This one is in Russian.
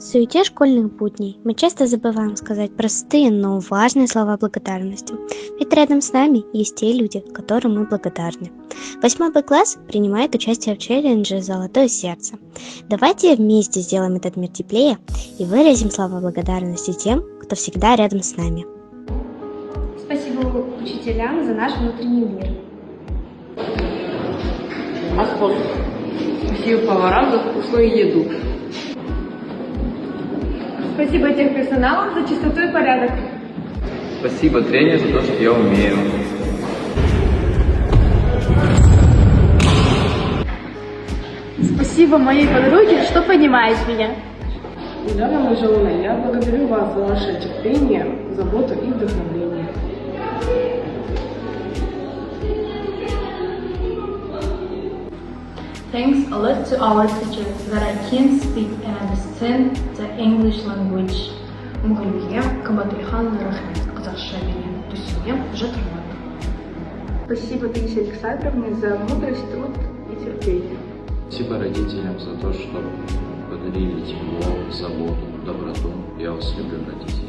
В суете школьных будней мы часто забываем сказать простые, но важные слова благодарности. Ведь рядом с нами есть те люди, которым мы благодарны. 8 класс принимает участие в челлендже «Золотое сердце». Давайте вместе сделаем этот мир теплее и выразим слова благодарности тем, кто всегда рядом с нами. Спасибо учителям за наш внутренний мир. Спасибо поварам за вкусную еду. Спасибо техперсоналу за чистоту и порядок. Спасибо тренеру за то, что я умею. Спасибо моей подруге, что понимает меня. Недавно мы Желана, я благодарю вас за ваше терпение, заботу и вдохновение. Thanks a lot to our teachers that I can speak and understand the English language. Мұғалімге қымбатульханна рахмет. Қазақша менен түсінем, жатырмын. Спасибо Таисе Александровне за мудрость, труд и терпение. Спасибо родителям за то, что подарили тепло, заботу, доброту. Я вас люблю, родители.